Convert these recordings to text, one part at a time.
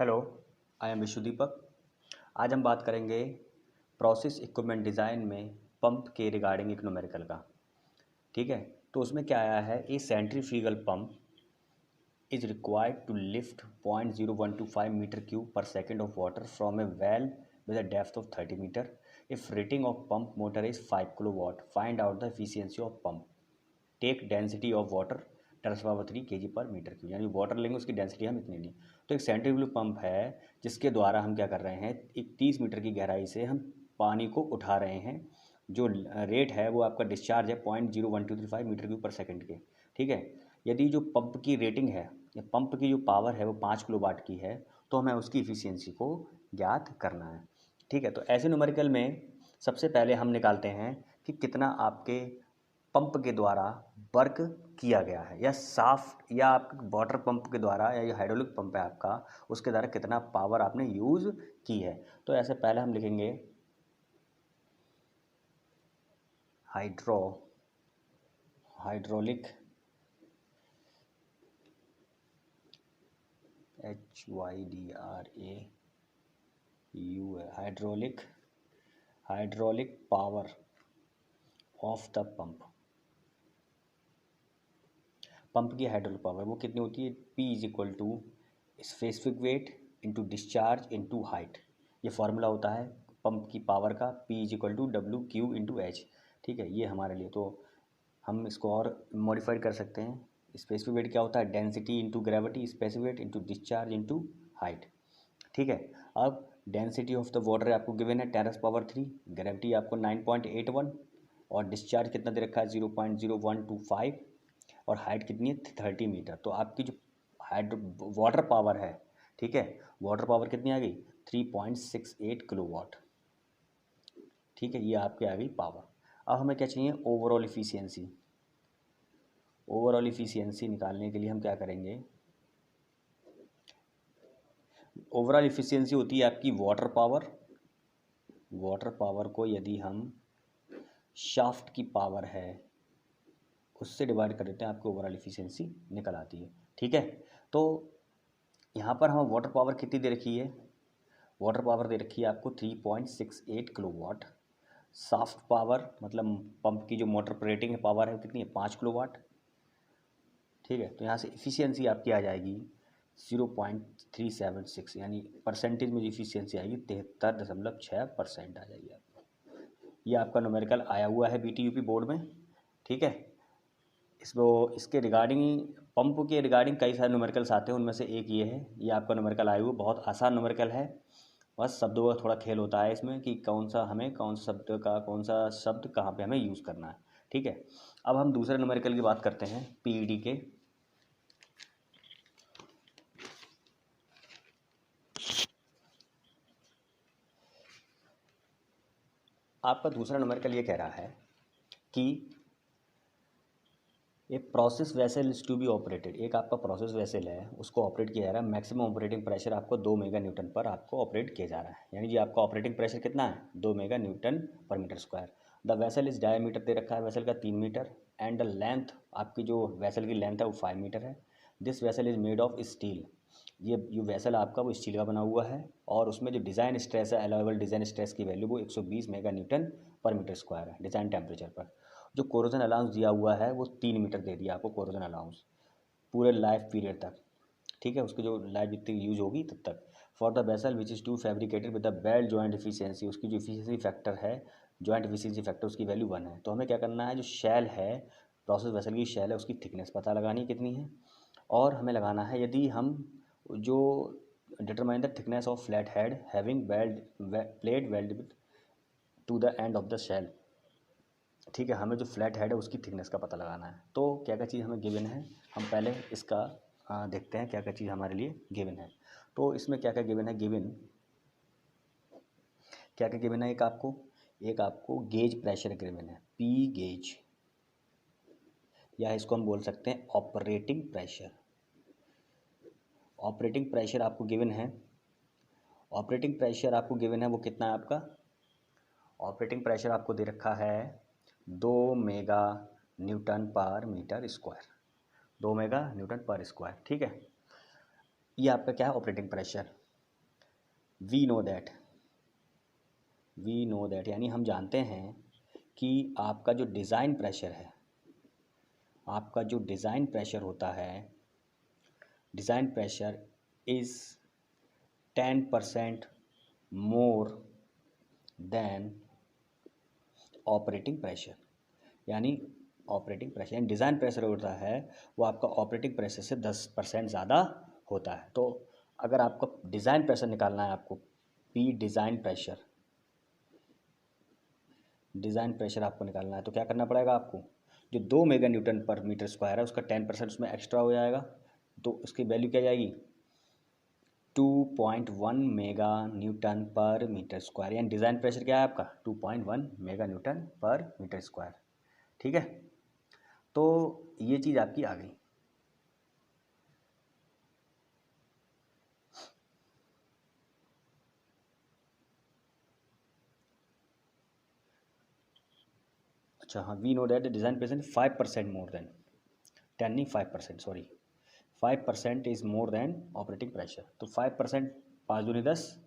Hello, I am Vishu Deepak. आज हम बात करेंगे प्रोसेस इक्विपमेंट डिज़ाइन में पंप के रिगार्डिंग एक न्यूमेरिकल का। ठीक है, तो उसमें क्या आया है, a centrifugal pump is required to lift 0.0125 metre cube per second of water from a well with a depth of 30 metre if rating of pump motor is 5 kilowatt. Find out the efficiency of pump. Take density of water 10⁻³ kg पर metre cube, यानी water लेंगे उसकी density हम इतनी ली। तो एक centrifugal pump है जिसके द्वारा हम क्या कर रहे हैं, एक 30 मीटर की गहराई से हम पानी को उठा रहे हैं। जो रेट है वो आपका डिस्चार्ज है 0.0125 मीटर क्यूब पर सेकेंड के। ठीक है, यदि जो पंप की रेटिंग है या पंप की जो पावर है वो 5 किलोवाट की है तो हमें उसकी इफ़िशियंसी को ज्ञात करना है। ठीक है, तो ऐसे न्यूमेरिकल में सबसे पहले हम निकालते हैं कि कितना आपके पंप के द्वारा वर्क किया गया है, या साफ या आपके वाटर पंप के द्वारा या ये हाइड्रोलिक पंप है आपका, उसके द्वारा कितना पावर आपने यूज़ की है। तो ऐसे पहले हम लिखेंगे hydraulic HYDRAU hydraulic power of the pump की हाइड्रोलिक पावर वो कितनी होती है, P is equal to specific weight into discharge into height. ये फार्मूला होता है पंप की पावर का, P is equal to WQ into H. ठीक है, ये हमारे लिए, तो हम इसको और मॉडिफाइड कर सकते हैं। स्पेसिफिक वेट क्या होता है, density into gravity, specific weight into discharge into height. ठीक है, अब डेंसिटी ऑफ द वाटर आपको गिवन है 10⁻³, ग्रेविटी आपको 9.81 और डिस्चार्ज कितना दे रखा है 0.0125 और हाइट कितनी है 30 मीटर। तो आपकी जो वाटर पावर है, ठीक है, वाटर पावर कितनी आ गई 3.68 किलोवाट। ठीक है, ये आपकी आ गई पावर। अब हमें क्या चाहिए, ओवरऑल इफिशियंसी। ओवरऑल इफिशियंसी निकालने के लिए हम क्या करेंगे, ओवरऑल इफिशियंसी होती है आपकी वाटर पावर। वाटर पावर को यदि हम शाफ्ट की पावर है उससे डिवाइड कर देते हैं, आपको ओवरऑल इफिशियंसी निकल आती है। ठीक है, तो यहाँ पर हमें वाटर पावर कितनी दे रखी है, वाटर पावर दे रखी है आपको 3.68 किलोवाट। साफ्ट पावर मतलब पंप की जो मोटर ऑपरेटिंग पावर है कितनी है 5 किलोवाट। ठीक है, तो यहाँ से इफ़िशियंसी आपकी आ जाएगी 0.376, यानी परसेंटेज में इफ़िशियंसी आएगी 73.6% आ जाएगी आपको। ये आपका न्यूमेरिकल आया हुआ है BTUP बोर्ड में। ठीक है, इसके रिगार्डिंग पंप के रिगार्डिंग कई सारे न्यूमेरिकल्स आते हैं, उनमें से एक ये है। ये आपका न्यूमेरिकल आया हुआ, बहुत आसान न्यूमेरिकल है। बस शब्दों का थोड़ा खेल होता है इसमें कि कौन सा कौन सा शब्द कहाँ पे हमें यूज़ करना है। ठीक है, अब हम दूसरे न्यूमेरिकल की बात करते हैं, PED के। आपका दूसरा न्यूमेरिकल ये कह रहा है कि a process vessel is to be operated. एक आपका प्रोसेस वेसल है, उसको ऑपरेट किया जा रहा है, मैक्सिमम ऑपरेटिंग प्रेशर आपको 2 मेगा न्यूटन पर आपको ऑपरेट किया जा रहा है। यानी कि आपका ऑपरेटिंग प्रेशर कितना है 2 mega newton per metre square. The vessel is diameter दे रखा है वेसल का 3 मीटर एंड द लेंथ, आपकी जो वेसल की लेंथ है वो 5 मीटर है। This vessel is made of steel. ये जो वेसल आपका वो स्टील का बना हुआ है और उसमें जो डिज़ाइन स्ट्रेस है, अलाउएबल डिज़ाइन स्ट्रेस की वैल्यू वो 120 mega newton per metre square है डिज़ाइन टेम्परेचर पर। जो कोरोजन अलाउंस दिया हुआ है वो 3 मीटर दे दिया आपको कोरोजन अलाउंस पूरे लाइफ पीरियड तक। ठीक है, उसकी जो लाइफ जितनी यूज होगी तब तक। For the vessel which is to fabricated with the bell joint efficiency, उसकी जो एफिशिएंसी फैक्टर है, जॉइंट एफिशिएंसी फैक्टर, उसकी वैल्यू 1 है। तो हमें क्या करना है, जो शैल है, प्रोसेस वेसल की शैल है, उसकी थिकनेस पता लगानी कितनी है, और हमें लगाना है यदि हम जो determine the thickness of flat head having weld plate weld to the end of the shell. ठीक है, हमें जो फ्लैट हेड है उसकी थिकनेस का पता लगाना है। तो क्या क्या चीज़ हमें गिवन है, हम पहले इसका देखते हैं क्या क्या चीज़ हमारे लिए गिवन है। तो इसमें क्या क्या गिवन है, क्या क्या गिवन है, एक आपको गेज प्रेशर गिवन है, P गेज, या इसको हम बोल सकते हैं ऑपरेटिंग प्रेशर। ऑपरेटिंग प्रेशर आपको गिवन है, ऑपरेटिंग प्रेशर आपको गिवन है वो कितना है आपका, ऑपरेटिंग प्रेशर आपको दे रखा है 2 mega newton per metre square, 2 mega newton per square. ठीक है, ये आपका क्या है operating pressure. We know that यानी हम जानते हैं कि आपका जो डिज़ाइन प्रेशर है, आपका जो डिज़ाइन प्रेशर होता है, design pressure is 10% more than operating pressure. यानी ऑपरेटिंग प्रेशर यानी डिज़ाइन प्रेशर होता है वो आपका ऑपरेटिंग प्रेशर से 10% ज़्यादा होता है। तो अगर आपको डिज़ाइन प्रेशर निकालना है, आपको पी डिज़ाइन प्रेशर आपको निकालना है, तो क्या करना पड़ेगा आपको, जो 2 mega newton per metre square है उसका 10% उसमें एक्स्ट्रा हो जाएगा, तो उसकी वैल्यू क्या जाएगी 2.1 mega newton per metre square. यानी डिज़ाइन प्रेशर क्या है आपका 2.1 mega newton per metre square. ठीक है, तो ये चीज़ आपकी आ गई। अच्छा हाँ, we know that the design pressure 5% more than 10 नहीं 5%, sorry 5% is more than operating pressure. तो 5%, 5 दूनी 10,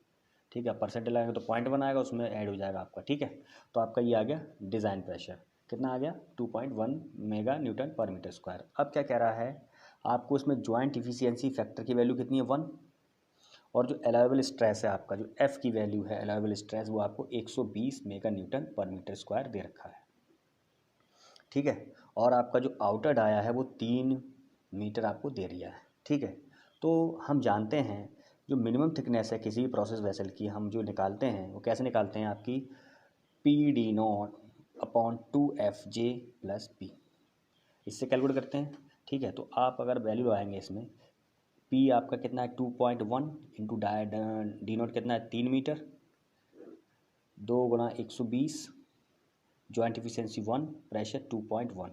ठीक है, परसेंट लगाएंगे तो 0.1 आएगा, उसमें ऐड हो जाएगा आपका। ठीक है, तो आपका ये आ गया डिज़ाइन प्रेशर कितना आ गया 2.1 mega newton per metre square. अब क्या कह रहा है आपको, इसमें ज्वाइंट इफिशियंसी फैक्टर की वैल्यू कितनी है 1, और जो अलाउेबल स्ट्रेस है आपका, जो एफ़ की वैल्यू है अलाउेबल स्ट्रेस, वो आपको 120 mega newton per metre square दे रखा है। ठीक है, और आपका जो आउटर डाया है वो 3 मीटर आपको दे दिया है। ठीक है, तो हम जानते हैं जो मिनिमम थिकनेस है किसी भी प्रोसेस वेसल की, हम जो निकालते हैं वो कैसे निकालते हैं, आपकी PD0/2FJ+P, इससे कैलकुलेट करते हैं। ठीक है, तो आप अगर वैल्यू लगाएंगे इसमें, P आपका कितना है 2.1 इंटू डी नोट कितना है 3 मीटर, 2 गुणा 120, जॉइंट एफिशिएंसी 1, प्रेशर 2.1,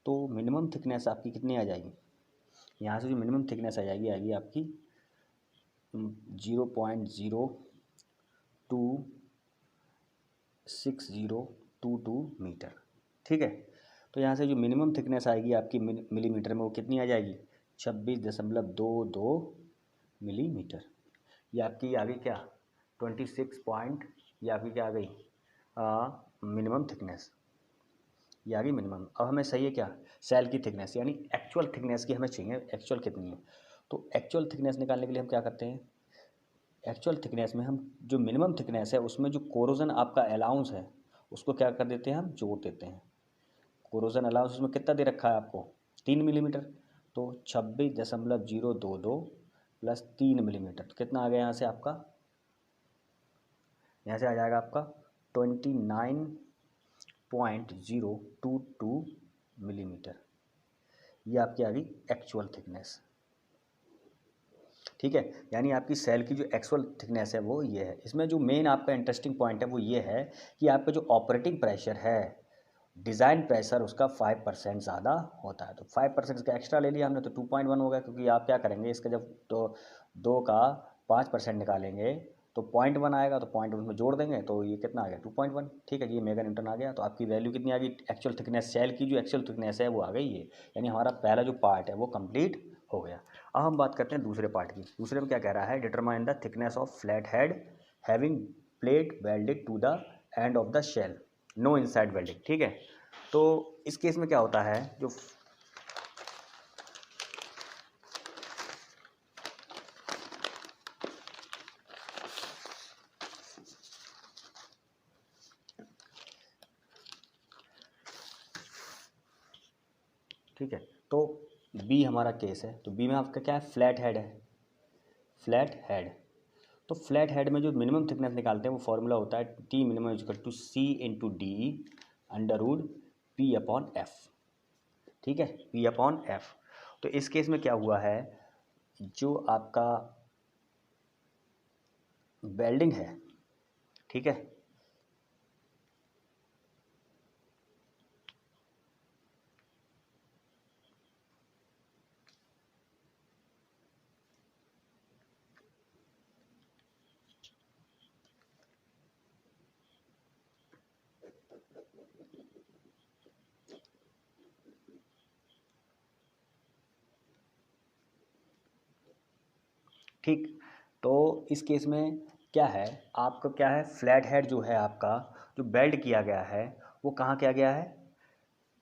तो मिनिमम थिकनेस आपकी कितनी आ जाएगी, यहाँ से जो मिनिमम थिकनेस आ जाएगी आएगी आपकी 0.02022 मीटर। ठीक है, तो यहाँ से जो मिनिमम थिकनेस आएगी आपकी मिलीमीटर में, वो कितनी आ जाएगी 26.22 मिलीमीटर। ये आपकी आ गई क्या 26 पॉइंट, ये आपकी क्या आ गई मिनिमम थिकनेस, ये आ गई मिनिमम। अब हमें चाहिए क्या सेल की थिकनेस, यानी एक्चुअल थिकनेस की हमें चाहिए, एक्चुअल कितनी है। तो एक्चुअल थिकनेस निकालने के लिए हम क्या करते हैं, एक्चुअल थिकनेस में हम जो मिनिमम थिकनेस है उसमें जो कोरोजन आपका अलाउंस है उसको क्या कर देते हैं, हम जोड़ देते हैं। कोरोजन अलाउंस उसमें कितना दे रखा है आपको 3 मिलीमीटर, तो 26.022 प्लस 3 मिलीमीटर, तो कितना आ गया यहाँ से आपका, यहाँ से आ जाएगा आपका 29.022 मिलीमीटर। ये आपकी आ गई एक्चुअल थिकनेस। ठीक है, यानी आपकी सेल की जो एक्चुअल थिकनेस है वो ये है। इसमें जो मेन आपका इंटरेस्टिंग पॉइंट है वो ये है कि आपका जो ऑपरेटिंग प्रेशर है, डिज़ाइन प्रेशर उसका 5% ज़्यादा होता है। तो 5% इसका एक्स्ट्रा ले लिया हमने, तो 2.1 हो गया, क्योंकि आप क्या करेंगे इसका जब तो 2 का 5% निकालेंगे तो 0.1 आएगा, तो 0.1 में जोड़ देंगे तो ये कितना आ गया 2.1। ठीक है, ये मेगा न्यूटन आ गया। तो आपकी वैल्यू कितनी आ गई, एक्चुअल थिकनेस सेल की जो एक्चुअल थिकनेस है वो आ गई है, यानी हमारा पहला जो पार्ट है वो कंप्लीट हो गया। अब हम बात करते हैं दूसरे पार्ट की। दूसरे में क्या कह रहा है, determine the thickness of flat head having plate welded to the end of the shell, no inside welding. ठीक है, तो इस केस में क्या होता है, जो ठीक है, तो बी हमारा केस है, तो बी में आपका क्या है फ्लैट हेड है, फ्लैट हेड। तो फ्लैट हेड में जो मिनिमम थिकनेस निकालते हैं वो फॉर्मूला होता है T minimum equal to C into D under root P upon F. ठीक है, पी अपॉन एफ। तो इस केस में क्या हुआ है, जो आपका वेल्डिंग है, ठीक है, ठीक। तो इस केस में क्या है आपका, क्या है फ्लैट हेड जो है आपका, जो वेल्ड किया गया है वो कहाँ किया गया है,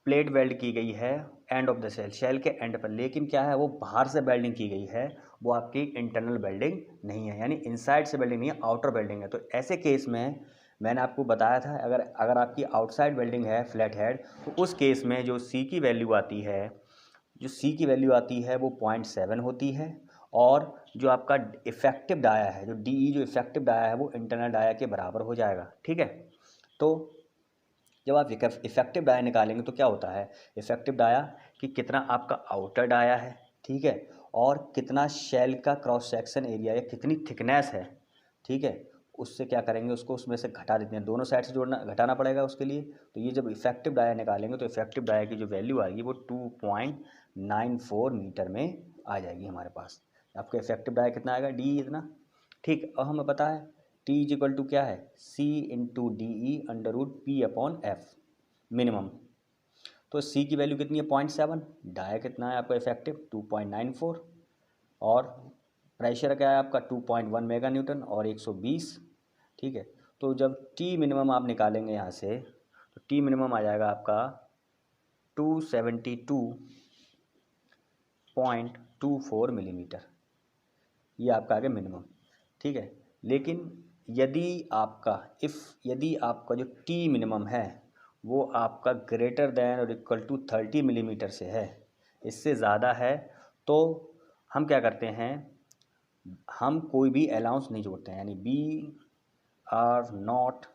प्लेट वेल्ड की गई है end of the cell, shell के एंड पर, लेकिन क्या है वो बाहर से वेल्डिंग की गई है, वो आपकी इंटरनल वेल्डिंग नहीं है, यानी इनसाइड से वेल्डिंग नहीं है, आउटर वेल्डिंग है। तो ऐसे केस में मैंने आपको बताया था अगर अगर आपकी आउटसाइड वेल्डिंग है फ्लैट हेड, तो उस केस में जो सी की वैल्यू आती है, जो सी की वैल्यू आती है वो 0.7 होती है, और जो आपका इफेक्टिव डाया है, जो डी जो इफेक्टिव डाया है वो इंटरनल डाया के बराबर हो जाएगा। ठीक है, तो जब आप इफेक्टिव डाया निकालेंगे तो क्या होता है, इफेक्टिव डाया कि कितना आपका आउटर डाया है, ठीक है, और कितना शेल का क्रॉस सेक्शन एरिया या कितनी थिकनेस है, ठीक है, उससे क्या करेंगे, उसको उसमें से घटा देते हैं, दोनों साइड से जोड़ना घटाना पड़ेगा उसके लिए। तो ये जब इफेक्टिव डाया निकालेंगे तो इफेक्टिव डाया की जो वैल्यू आएगी वो 2.94 मीटर में आ जाएगी हमारे पास। आपका इफेक्टिव डाया कितना आएगा, डी इतना। ठीक, और हमें पता है टी इज इक्वल टू क्या है, C into D E under root P upon F minimum. तो सी की वैल्यू कितनी है 0.7, डाया कितना है आपका इफेक्टिव 2.94, और प्रेशर क्या है आपका 2.1 मेगा न्यूटन और 120। ठीक है, तो जब टी मिनिमम आप निकालेंगे यहाँ से तो टी मिनिमम आ जाएगा आपका 272.24 मिलीमीटर, ये आपका आ गया मिनिमम। ठीक है, लेकिन यदि आपका जो टी मिनिमम है वो आपका ग्रेटर दैन और इक्वल टू 30 मिलीमीटर से है, इससे ज़्यादा है, तो हम क्या करते हैं, हम कोई भी अलाउंस नहीं जोड़ते हैं, यानी we are not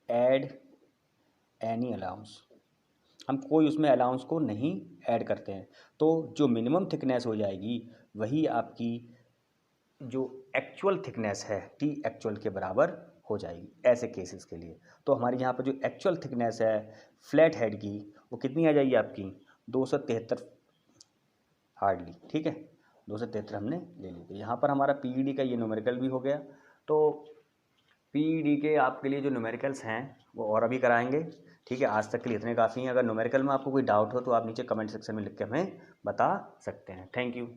add any allowance, हम कोई उसमें अलाउंस को नहीं ऐड करते हैं। तो जो मिनिमम थिकनेस हो जाएगी वही आपकी जो एक्चुअल थिकनेस है टी एक्चुअल के बराबर हो जाएगी ऐसे केसेस के लिए। तो हमारी यहाँ पर जो एक्चुअल थिकनेस है फ्लैट हेड की वो कितनी आ जाएगी आपकी 273 हार्डली। ठीक है, 273 हमने ले ली। तो यहाँ पर हमारा पीईडी का ये न्यूमेरिकल भी हो गया। तो पीईडी के आपके लिए जो न्यूमेरिकल्स हैं वो और अभी कराएंगे। ठीक है, आज तक के लिए इतने काफ़ी हैं। अगर न्यूमेरिकल में आपको कोई डाउट हो तो आप नीचे कमेंट सेक्शन में लिख के हमें बता सकते हैं। Thank you.